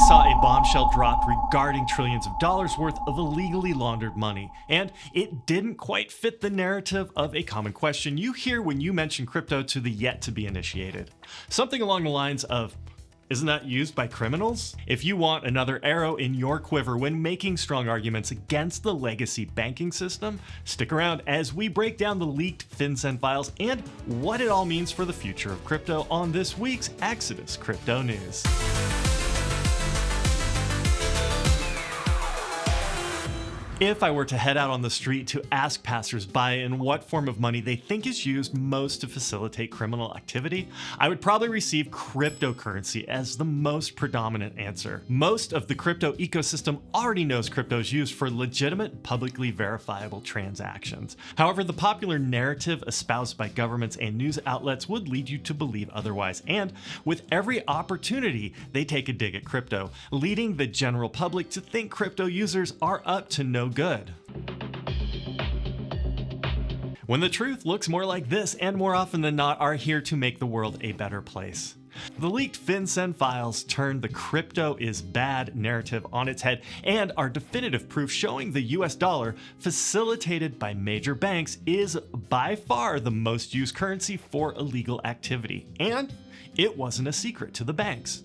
saw a bombshell drop regarding trillions of dollars worth of illegally laundered money, and it didn't quite fit the narrative of a common question you hear when you mention crypto to the yet-to-be-initiated. Something along the lines of, isn't that used by criminals? If you want another arrow in your quiver when making strong arguments against the legacy banking system, stick around as we break down the leaked FinCEN files and what it all means for the future of crypto on this week's Exodus Crypto News. If I were to head out on the street to ask passersby in what form of money they think is used most to facilitate criminal activity, I would probably receive cryptocurrency as the most predominant answer. Most of the crypto ecosystem already knows crypto is used for legitimate, publicly verifiable transactions. However, the popular narrative espoused by governments and news outlets would lead you to believe otherwise, and with every opportunity, they take a dig at crypto, leading the general public to think crypto users are up to no good. When the truth looks more like this, and more often than not are here to make the world a better place. The leaked FinCEN files turned the crypto is bad narrative on its head and are definitive proof showing the US dollar, facilitated by major banks, is by far the most used currency for illegal activity. And it wasn't a secret to the banks.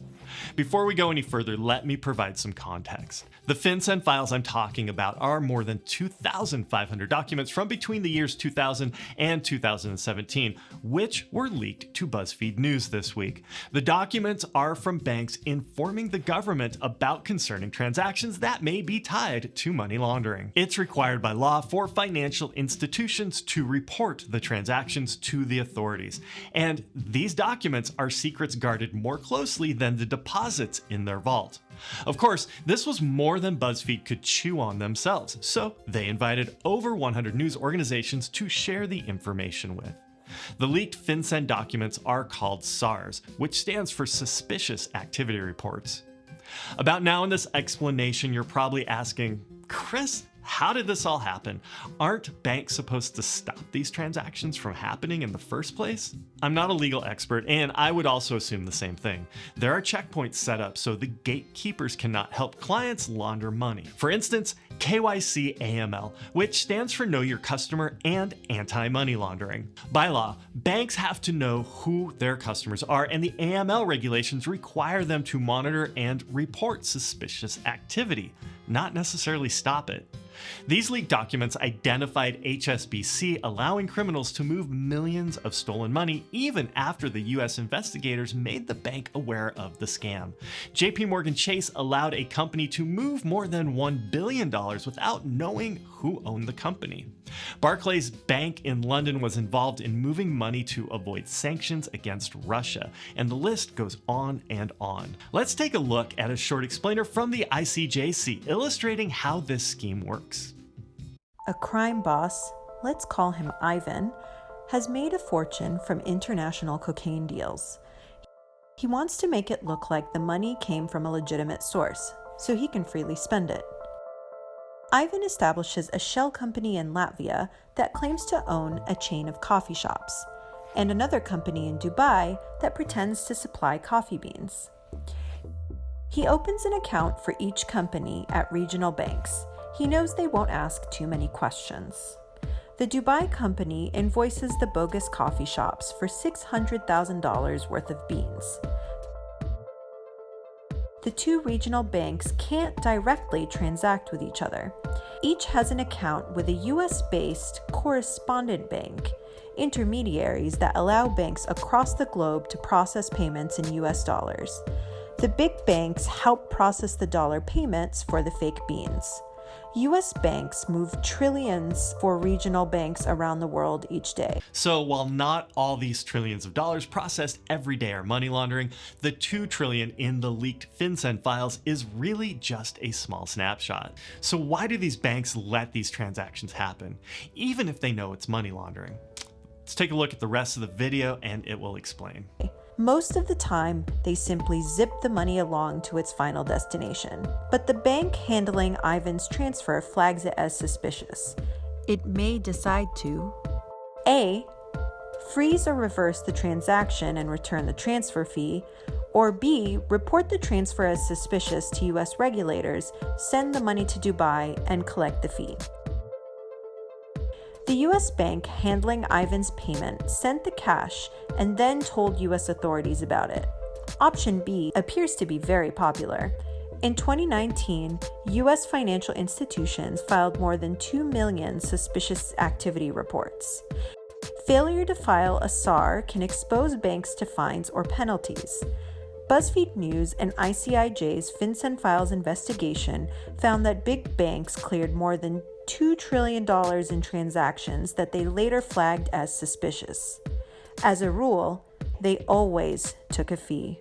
Before we go any further, let me provide some context. The FinCEN files I'm talking about are more than 2,500 documents from between the years 2000 and 2017, which were leaked to Buzzfeed News this week. The documents are from banks informing the government about concerning transactions that may be tied to money laundering. It's required by law for financial institutions to report the transactions to the authorities, and these documents are secrets guarded more closely than the deposits in their vault. Of course, this was more than Buzzfeed could chew on themselves, so they invited over 100 news organizations to share the information with. The leaked FinCEN documents are called SARS, which stands for Suspicious Activity Reports. About now in this explanation, you're probably asking, Chris, how did this all happen? Aren't banks supposed to stop these transactions from happening in the first place? I'm not a legal expert, and I would also assume the same thing. There are checkpoints set up so the gatekeepers cannot help clients launder money. For instance, KYC AML, which stands for Know Your Customer and Anti-Money Laundering. By law, banks have to know who their customers are, and the AML regulations require them to monitor and report suspicious activity, not necessarily stop it. These leaked documents identified HSBC allowing criminals to move millions of stolen money even after the US investigators made the bank aware of the scam. JP Chase allowed a company to move more than $1 billion without knowing who owned the company. Barclays Bank in London was involved in moving money to avoid sanctions against Russia, and the list goes on and on. Let's take a look at a short explainer from the ICJC illustrating how this scheme works. A crime boss, let's call him Ivan, has made a fortune from international cocaine deals. He wants to make it look like the money came from a legitimate source, so he can freely spend it. Ivan establishes a shell company in Latvia that claims to own a chain of coffee shops, and another company in Dubai that pretends to supply coffee beans. He opens an account for each company at regional banks. He knows they won't ask too many questions. The Dubai company invoices the bogus coffee shops for $600,000 worth of beans. The two regional banks can't directly transact with each other. Each has an account with a US-based correspondent bank, intermediaries that allow banks across the globe to process payments in US dollars. The big banks help process the dollar payments for the fake beans. US banks move trillions for regional banks around the world each day. So while not all these trillions of dollars processed every day are money laundering, the $2 trillion in the leaked FinCEN files is really just a small snapshot. So why do these banks let these transactions happen, even if they know it's money laundering? Let's take a look at the rest of the video and it will explain. Most of the time, they simply zip the money along to its final destination. But the bank handling Ivan's transfer flags it as suspicious. It may decide to A. Freeze or reverse the transaction and return the transfer fee, Or B, report the transfer as suspicious to US regulators, send the money to Dubai, and collect the fee. The US bank handling Ivan's payment sent the cash and then told US authorities about it. Option B appears to be very popular. In 2019, US financial institutions filed more than 2 million suspicious activity reports. Failure to file a SAR can expose banks to fines or penalties. Buzzfeed News and ICIJ's FinCEN Files investigation found that big banks cleared more than $2 trillion in transactions that they later flagged as suspicious. As a rule, they always took a fee.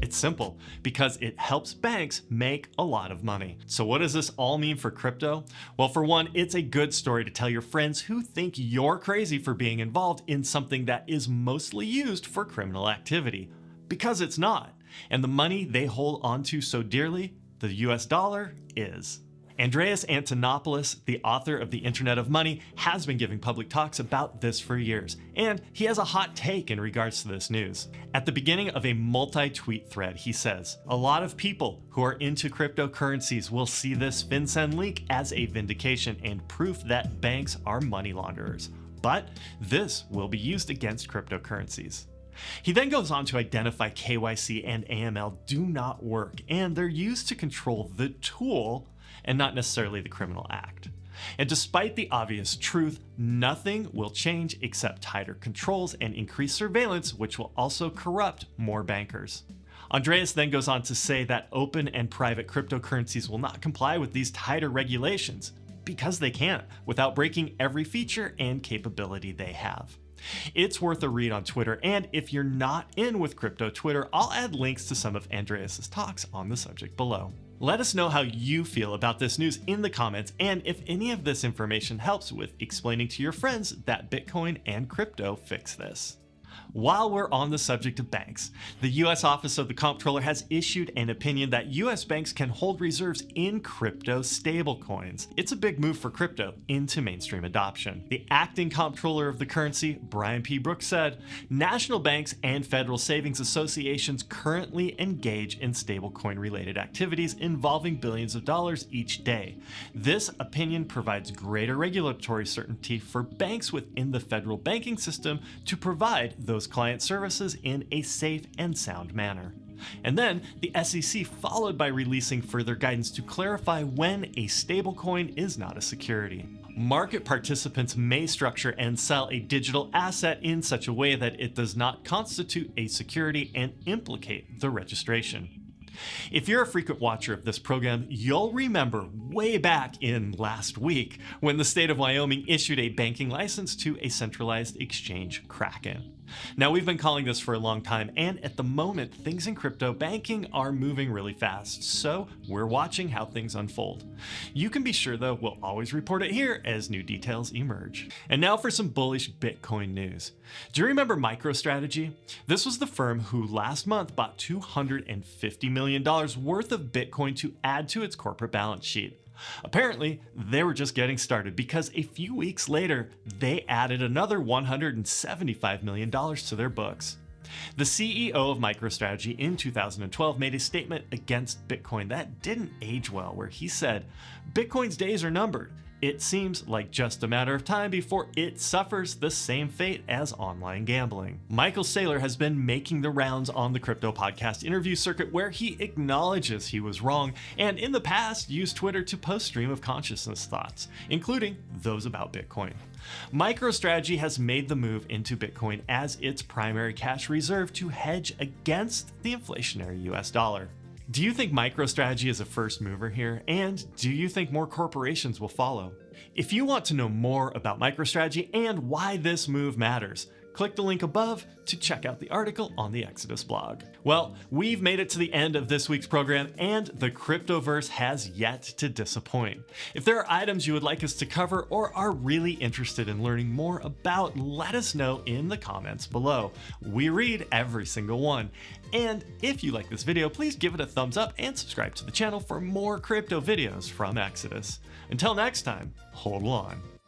It's simple, because it helps banks make a lot of money. So what does this all mean for crypto? Well, for one, it's a good story to tell your friends who think you're crazy for being involved in something that is mostly used for criminal activity. Because it's not. And the money they hold onto so dearly, the US dollar, is. Andreas Antonopoulos, the author of The Internet of Money, has been giving public talks about this for years, and he has a hot take in regards to this news. At the beginning of a multi-tweet thread, he says, "A lot of people who are into cryptocurrencies will see this FinCEN link as a vindication and proof that banks are money launderers. But this will be used against cryptocurrencies." He then goes on to identify KYC and AML do not work, and they're used to control the tool and not necessarily the criminal act. And despite the obvious truth, nothing will change except tighter controls and increased surveillance, which will also corrupt more bankers. Andreas then goes on to say that open and private cryptocurrencies will not comply with these tighter regulations, because they can't, without breaking every feature and capability they have. It's worth a read on Twitter, and if you're not in with crypto Twitter, I'll add links to some of Andreas's talks on the subject below. Let us know how you feel about this news in the comments, and if any of this information helps with explaining to your friends that Bitcoin and crypto fix this. While we're on the subject of banks, the US Office of the Comptroller has issued an opinion that US banks can hold reserves in crypto stablecoins. It's a big move for crypto into mainstream adoption. The acting comptroller of the currency, Brian P. Brooks, said, "National banks and federal savings associations currently engage in stablecoin related activities involving billions of dollars each day. This opinion provides greater regulatory certainty for banks within the federal banking system to provide those client services in a safe and sound manner." And then the SEC followed by releasing further guidance to clarify when a stablecoin is not a security. Market participants may structure and sell a digital asset in such a way that it does not constitute a security and implicate the registration. If you're a frequent watcher of this program, you'll remember way back in last week when the state of Wyoming issued a banking license to a centralized exchange, Kraken. Now, we've been calling this for a long time, and at the moment, things in crypto banking are moving really fast, so we're watching how things unfold. You can be sure, though, we'll always report it here as new details emerge. And now for some bullish Bitcoin news. Do you remember MicroStrategy? This was the firm who last month bought $250 million worth of Bitcoin to add to its corporate balance sheet. Apparently, they were just getting started, because a few weeks later, they added another $175 million to their books. The CEO of MicroStrategy in 2012 made a statement against Bitcoin that didn't age well, where he said, "Bitcoin's days are numbered. It seems like just a matter of time before it suffers the same fate as online gambling." Michael Saylor has been making the rounds on the crypto podcast interview circuit, where he acknowledges he was wrong, and in the past used Twitter to post stream of consciousness thoughts, including those about Bitcoin. MicroStrategy has made the move into Bitcoin as its primary cash reserve to hedge against the inflationary US dollar. Do you think MicroStrategy is a first mover here? And do you think more corporations will follow? If you want to know more about MicroStrategy and why this move matters, click the link above to check out the article on the Exodus blog. Well, we've made it to the end of this week's program, and the cryptoverse has yet to disappoint. If there are items you would like us to cover or are really interested in learning more about, let us know in the comments below. We read every single one. And if you like this video, please give it a thumbs up and subscribe to the channel for more crypto videos from Exodus. Until next time, hold on.